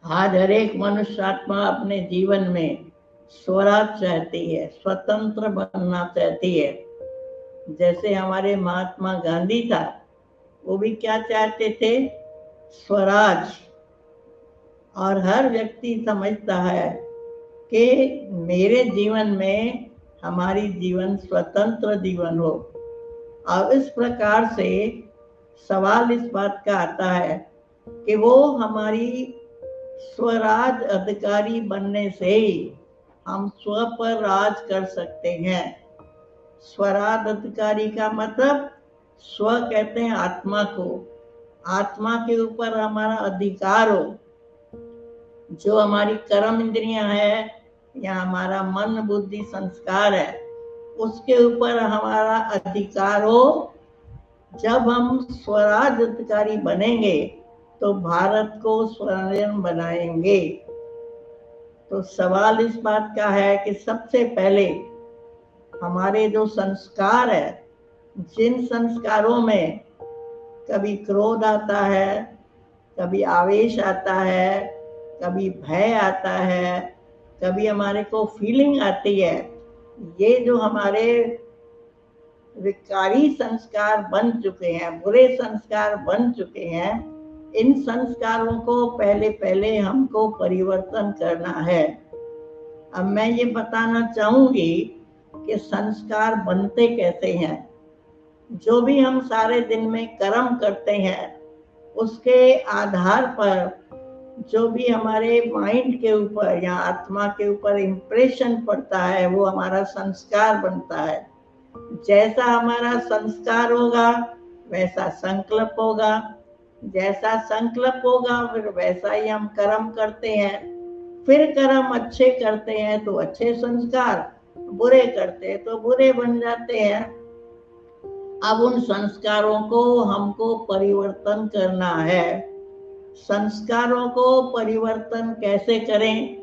आज हर एक मनुष्य आत्मा अपने जीवन में स्वराज चाहती है, स्वतंत्र बनना चाहती है। जैसे हमारे महात्मा गांधी था, वो भी क्या चाहते थे? स्वराज। और हर व्यक्ति समझता है कि मेरे जीवन में हमारी जीवन स्वतंत्र जीवन हो। अब इस प्रकार से सवाल इस बात का आता है कि वो हमारी स्वराज अधिकारी बनने से ही हम स्व पर राज कर सकते हैं। स्वराज अधिकारी का मतलब, स्व कहते हैं आत्मा को, आत्मा के ऊपर हमारा अधिकार हो। जो हमारी कर्म इंद्रियां है या हमारा मन बुद्धि संस्कार है, उसके ऊपर हमारा अधिकार हो। जब हम स्वराज अधिकारी बनेंगे तो भारत को स्वर्णिम बनाएंगे। तो सवाल इस बात का है कि सबसे पहले हमारे जो संस्कार है, जिन संस्कारों में कभी क्रोध आता है, कभी आवेश आता है, कभी भय आता है, कभी हमारे को फीलिंग आती है, ये जो हमारे विकारी संस्कार बन चुके हैं, बुरे संस्कार बन चुके हैं, इन संस्कारों को पहले पहले हमको परिवर्तन करना है। अब मैं ये बताना चाहूंगी कि संस्कार बनते कैसे हैं। जो भी हम सारे दिन में कर्म करते हैं, उसके आधार पर जो भी हमारे माइंड के ऊपर या आत्मा के ऊपर इम्प्रेशन पड़ता है, वो हमारा संस्कार बनता है। जैसा हमारा संस्कार होगा वैसा संकल्प होगा, जैसा संकल्प होगा फिर वैसा ही हम कर्म करते हैं। फिर कर्म अच्छे करते हैं तो अच्छे संस्कार, बुरे करते हैं तो बुरे बन जाते हैं। अब उन संस्कारों को हमको परिवर्तन करना है। संस्कारों को परिवर्तन कैसे करें?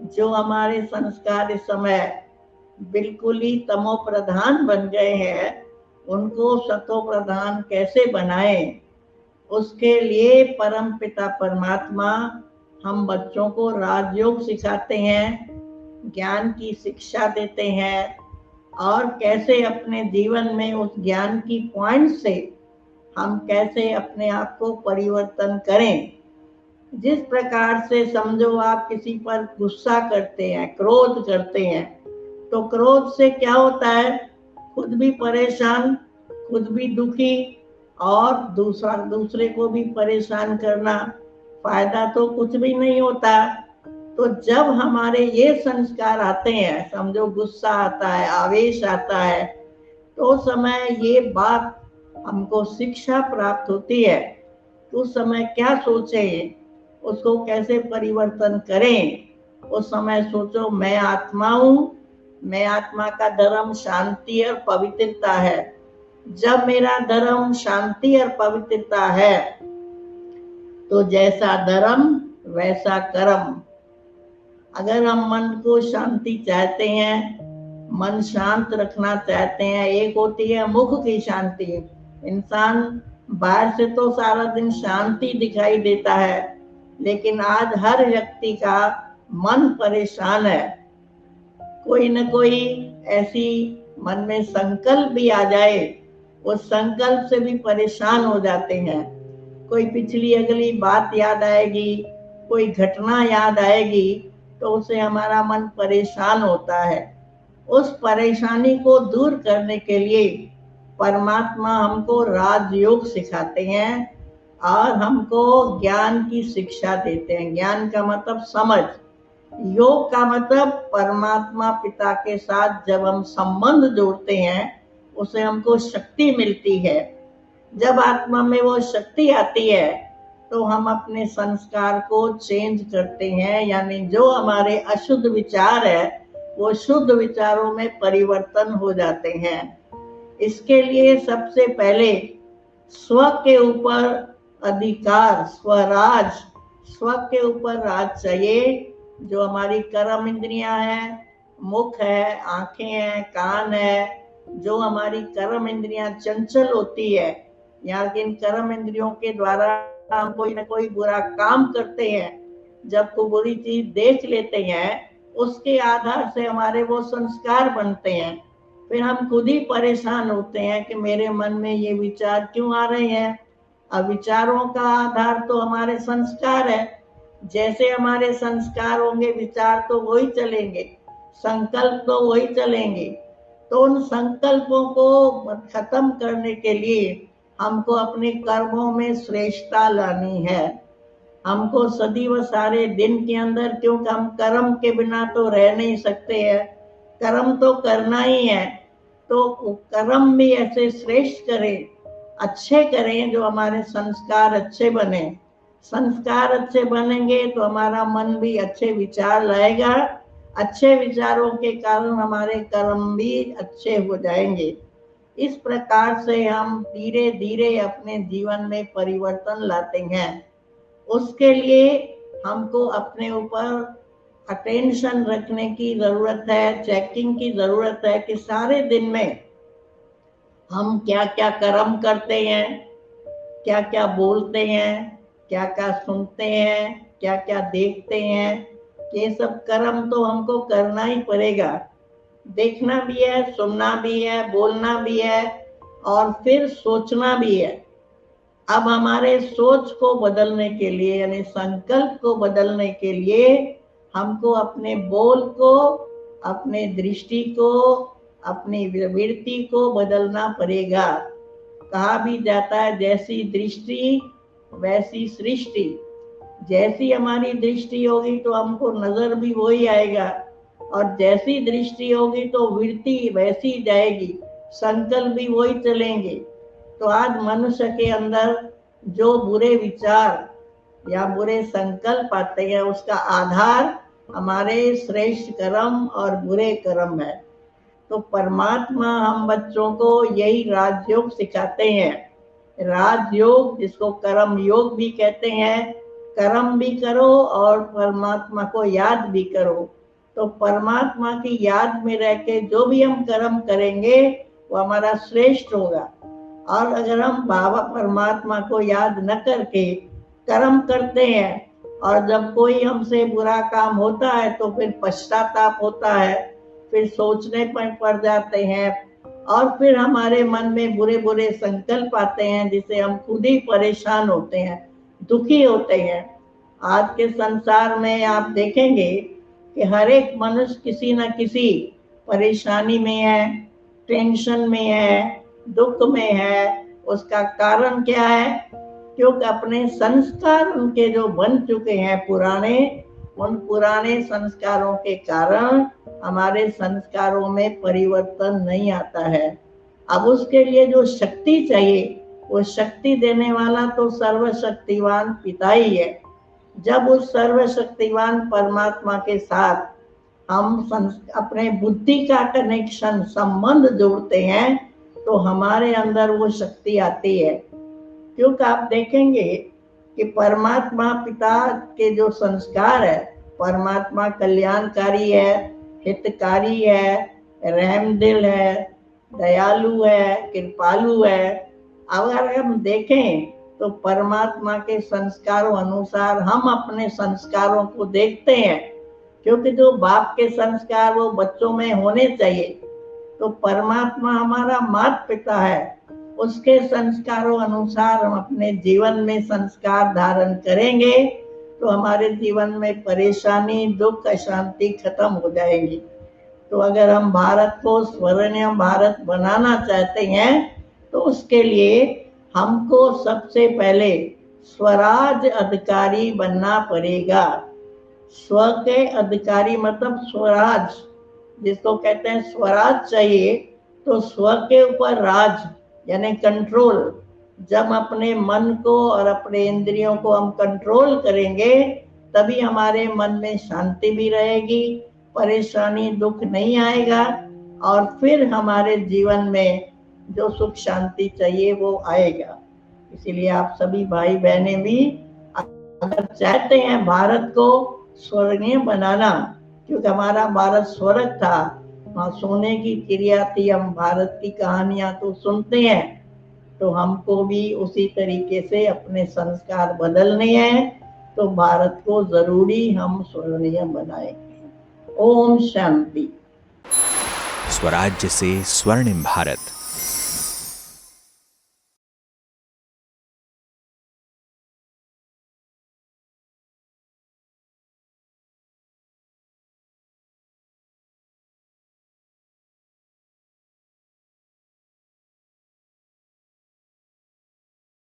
जो हमारे संस्कार इस समय बिल्कुल ही तमो प्रधान बन गए हैं, उनको सतो प्रधान कैसे बनाएं? उसके लिए परम पिता परमात्मा हम बच्चों को राजयोग सिखाते हैं, ज्ञान की शिक्षा देते हैं, और कैसे अपने जीवन में उस ज्ञान की पॉइंट से हम कैसे अपने आप को परिवर्तन करें। जिस प्रकार से समझो आप किसी पर गुस्सा करते हैं, क्रोध करते हैं, तो क्रोध से क्या होता है? खुद भी परेशान, खुद भी दुखी, और दूसरे को भी परेशान करना, फायदा तो कुछ भी नहीं होता। तो जब हमारे ये संस्कार आते हैं, समझो गुस्सा आता है, आवेश आता है, तो समय ये बात हमको शिक्षा प्राप्त होती है। तो उस समय क्या सोचें, उसको कैसे परिवर्तन करें। उस समय सोचो, मैं आत्मा हूं, मैं आत्मा का धर्म शांति और पवित्रता है। जब मेरा धर्म शांति और पवित्रता है, तो जैसा धर्म वैसा कर्म। अगर हम मन को शांति चाहते हैं, मन शांत रखना चाहते हैं, एक होती है मुख की शांति। इंसान बाहर से तो सारा दिन शांति दिखाई देता है, लेकिन आज हर व्यक्ति का मन परेशान है। कोई न कोई ऐसी मन में संकल्प भी आ जाए, उस संकल्प से भी परेशान हो जाते हैं। कोई पिछली अगली बात याद आएगी, कोई घटना याद आएगी, तो उससे हमारा मन परेशान होता है। उस परेशानी को दूर करने के लिए परमात्मा हमको राजयोग सिखाते हैं और हमको ज्ञान की शिक्षा देते हैं। ज्ञान का मतलब समझ, योग का मतलब परमात्मा पिता के साथ जब हम संबंध जोड़ते हैं, उसे हमको शक्ति मिलती है। जब आत्मा में वो शक्ति आती है तो हम अपने संस्कार को चेंज करते हैं, यानी जो हमारे अशुद्ध विचार है वो शुद्ध विचारों में परिवर्तन हो जाते हैं। इसके लिए सबसे पहले स्व के ऊपर अधिकार, स्वराज, स्व के ऊपर राज चाहिए। जो हमारी कर्म इंद्रियां हैं, मुख है, आंखें हैं, कान है, जो हमारी कर्म इंद्रियां चंचल होती है, या इन कर्म इंद्रियों के द्वारा हम कोई ना कोई बुरा काम करते हैं, जब कोई बुरी चीज देख लेते हैं, उसके आधार से हमारे वो संस्कार बनते हैं। फिर हम खुद ही परेशान होते हैं कि मेरे मन में ये विचार क्यों आ रहे हैं। अब विचारों का आधार तो हमारे संस्कार है। जैसे हमारे संस्कार होंगे, विचार तो वही चलेंगे, संकल्प तो वही चलेंगे। तो उन संकल्पों को खत्म करने के लिए हमको अपने कर्मों में श्रेष्ठता लानी है। हमको सदैव सारे दिन के अंदर, क्योंकि हम कर्म के बिना तो रह नहीं सकते हैं, कर्म तो करना ही है। तो कर्म भी ऐसे श्रेष्ठ करें, अच्छे करें, जो हमारे संस्कार अच्छे बने। संस्कार अच्छे बनेंगे तो हमारा मन भी अच्छे विचार लाएगा। अच्छे विचारों के कारण हमारे कर्म भी अच्छे हो जाएंगे। इस प्रकार से हम धीरे धीरे अपने जीवन में परिवर्तन लाते हैं। उसके लिए हमको अपने ऊपर अटेंशन रखने की जरूरत है, चेकिंग की जरूरत है कि सारे दिन में हम क्या क्या कर्म करते हैं, क्या क्या बोलते हैं, क्या क्या सुनते हैं, क्या क्या देखते हैं। ये सब कर्म तो हमको करना ही पड़ेगा। देखना भी है, सुनना भी है, बोलना भी है, और फिर सोचना भी है। अब हमारे सोच को बदलने के लिए, यानी संकल्प को बदलने के लिए, हमको अपने बोल को, अपने दृष्टि को, अपनी वृत्ति को बदलना पड़ेगा। कहा भी जाता है, जैसी दृष्टि वैसी सृष्टि। जैसी हमारी दृष्टि होगी तो हमको नजर भी वही आएगा, और जैसी दृष्टि होगी तो वृत्ति वैसी जाएगी, संकल्प भी वही चलेंगे। तो आज मनुष्य के अंदर जो बुरे विचार या बुरे संकल्प आते हैं, उसका आधार हमारे श्रेष्ठ कर्म और बुरे कर्म है। तो परमात्मा हम बच्चों को यही राजयोग सिखाते हैं। राजयोग, जिसको कर्म योग भी कहते हैं। कर्म भी करो और परमात्मा को याद भी करो। तो परमात्मा की याद में रह के जो भी हम कर्म करेंगे वो हमारा श्रेष्ठ होगा। और अगर हम बाबा परमात्मा को याद न करके कर्म करते हैं, और जब कोई हमसे बुरा काम होता है तो फिर पश्चाताप होता है, फिर सोचने पर पड़ जाते हैं, और फिर हमारे मन में बुरे बुरे संकल्प आते हैं, जिससे हम खुद ही परेशान होते हैं, दुखी होते हैं। आज के संसार में आप देखेंगे कि हर एक मनुष्य किसी न किसी परेशानी में है, टेंशन में है, दुख में है। उसका कारण क्या है? क्योंकि अपने संस्कार उनके जो बन चुके हैं पुराने, उन पुराने संस्कारों के कारण हमारे संस्कारों में परिवर्तन नहीं आता है। अब उसके लिए जो शक्ति चाहिए, वो शक्ति देने वाला तो सर्वशक्तिवान पिता ही है। जब उस सर्वशक्तिवान परमात्मा के साथ हम अपने बुद्धि का कनेक्शन, संबंध जोड़ते हैं, तो हमारे अंदर वो शक्ति आती है। क्योंकि आप देखेंगे कि परमात्मा पिता के जो संस्कार है, परमात्मा कल्याणकारी है, हितकारी है, रहमदिल है, दयालु है, कृपालु है। अगर हम देखें तो परमात्मा के संस्कारों अनुसार हम अपने संस्कारों को देखते हैं, क्योंकि जो बाप के संस्कार वो बच्चों में होने चाहिए। तो परमात्मा हमारा माता पिता है, उसके संस्कारों अनुसार हम अपने जीवन में संस्कार धारण करेंगे तो हमारे जीवन में परेशानी, दुख, अशांति खत्म हो जाएगी। तो अगर हम भारत को स्वर्णिम भारत बनाना चाहते हैं तो उसके लिए हमको सबसे पहले स्वराज अधिकारी बनना पड़ेगा। स्व के अधिकारी मतलब स्वराज, जिसको कहते हैं स्वराज चाहिए। तो स्व के ऊपर राज यानी कंट्रोल। जब अपने मन को और अपने इंद्रियों को हम कंट्रोल करेंगे, तभी हमारे मन में शांति भी रहेगी, परेशानी, दुख नहीं आएगा, और फिर हमारे जीवन में जो सुख शांति चाहिए वो आएगा। इसीलिए आप सभी भाई बहनें भी अगर चाहते हैं भारत को स्वर्गीय बनाना, क्योंकि हमारा भारत स्वर्ग था, वहाँ सोने की चिड़िया थी, हम भारत की कहानियां तो सुनते हैं, तो हमको भी उसी तरीके से अपने संस्कार बदलने हैं तो भारत को जरूरी हम स्वर्णीय बनाएंगे। ओम शांति। स्वराज्य से स्वर्णिम भारत।